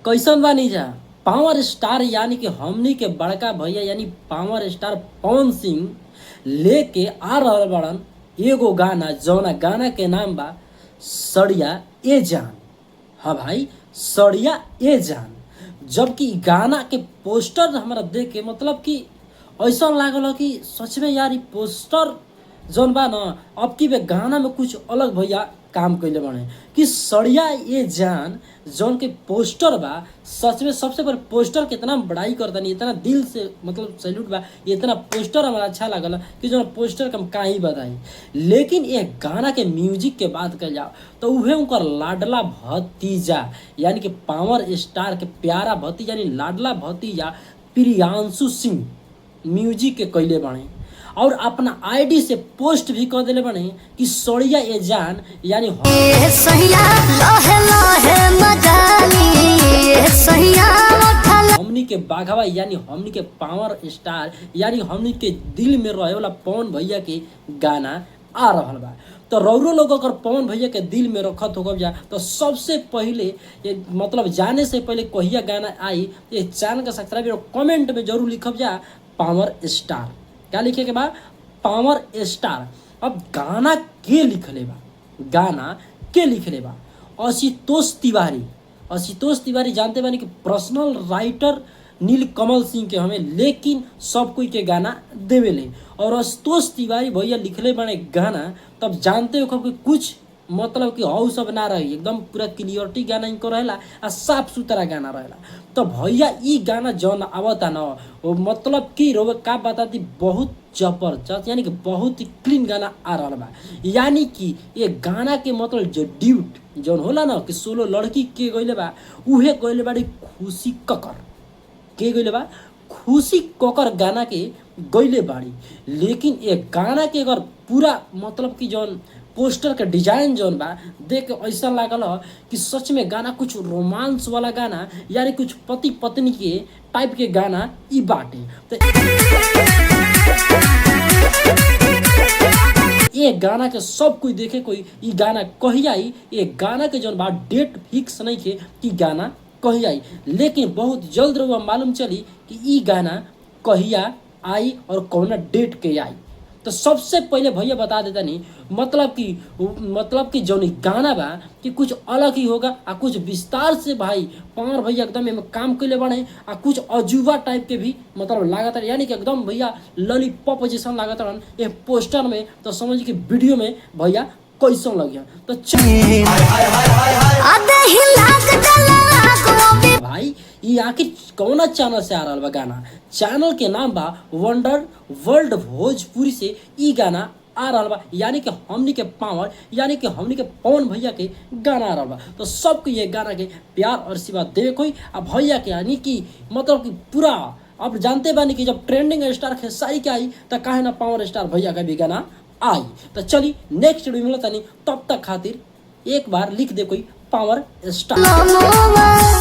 कैसन बानी जा पावर स्टार यानी कि हमनी के बड़का भैया यानी पावर स्टार पवन सिंह लेके आ रहल बड़न एगो गाना जौना गाना के नाम बा सड़िया ए जान। हाँ भाई सड़िया ए जान। जबकि गाना के पोस्टर हमारा देख के मतलब कि ऐसा लागल कि सच में यार पोस्टर जौन बा न अब की बे गाना में कुछ अलग भैया काम कैले बने कि सड़िया ये जान जौन के पोस्टर बा सच में सबसे पहले पोस्टर के इतना बड़ाई करता नहीं इतना दिल से मतलब सैल्यूट बा इतना पोस्टर हमारा अच्छा लागल कि जो पोस्टर कम का ही बताई। लेकिन ये गाना के म्यूजिक के बात कर जाओ तो उहे उनकर लाडला भतीजा यानी कि पावर स्टार के प्यारा भतीजा यानी लाडला भतीजा प्रियांशु सिंह म्यूजिक के कैले बने और अपना आईडी से पोस्ट भी कर दिले बने कि सड़िया ए जान यानी हमनी के बाघवा यानी हमनी के पावर स्टार यानी हमनी के दिल में रहे वाला पवन भैया के गाना आ रहल बा। तो रौरो लोग अगर पवन भैया के दिल में रखत हो जा तो सबसे पहले ये मतलब जाने से पहले कहिया गाना आई ये चैनल का सब्सक्राइब कमेंट में जरूर लिखब जा पावर स्टार। क्या लिखे के बाद पावर स्टार। अब गाना के लिखले बा गाना के लिखले बा आशुतोष तिवारी। आशुतोष तिवारी जानते बानी कि पर्सनल राइटर नीलकमल सिंह के हमें लेकिन सब कोई के गाना देवेले और आशुतोष तिवारी भैया लिखले बने गाना तब जानते हो कि कुछ मतलब कि हौ सब ना रही एकदम पूरा क्लियरिटी गाना इनको रहेला आ साफ सुथरा गाना रहेला। तो भैया ई गाना जौन आवता ना वो मतलब कि रोवे का बताती बहुत जबरदस्त यानी कि बहुत ही क्लीन गाना आ रहा बा। यानी कि ये गाना के मतलब जो ड्यूट जौन होला ना कि सोलो लड़की के गइले बा उहे गइले बाड़ी खुशी ककर के गइले बा खुशी ककर गाना के गइले बाड़ी। लेकिन ये गाना के अगर पूरा मतलब कि जौन पोस्टर का डिजाइन जौन बा देख के ऐसा लागल कि सच में गाना कुछ रोमांस वाला गाना यानी कुछ पति पत्नी के टाइप के गाना ई बाटे। तो ये गाना के सब कोई देखे कोई ई गाना कहिया आई ये गाना के जौन बा डेट फिक्स नहीं के कि गाना कहिया आई लेकिन बहुत जल्द रहुआ मालूम चली कि ई गाना कहिया आई और कौन डेट के आई। तो सबसे पहले भैया बता देता नहीं मतलब कि जौन गाना बा कि कुछ अलग ही होगा आ कुछ विस्तार से भाई पावर भैया एकदम में काम कैले बने आ कुछ अजूबा टाइप के भी मतलब लागत यानी कि एकदम भैया लॉलीपॉप जैसा लागत ये पोस्टर में। तो समझ कि वीडियो में भैया कैसा लग गया तो भाई ये आखिर कौन चैनल से आ रहा बा गाना। चैनल के नाम बा वंडर वर्ल्ड भोजपुरी से ई गाना आ रहा बा यानी कि हमनी के पावर यानी कि हमनी के पवन भैया के गाना आ रहा बा। तो सबको ये गाना के प्यार और आशीर्वाद देवे कोई अब भैया के यानी कि मतलब कि पूरा अब जानते बानी कि जब ट्रेंडिंग स्टार खेसारी के आई तो काहे ना पावर स्टार भैया का भी गाना आई। तो चली नेक्स्ट वीडियो मिलता नहीं तब तक खातिर एक बार लिख दे कोई पावर स्टार।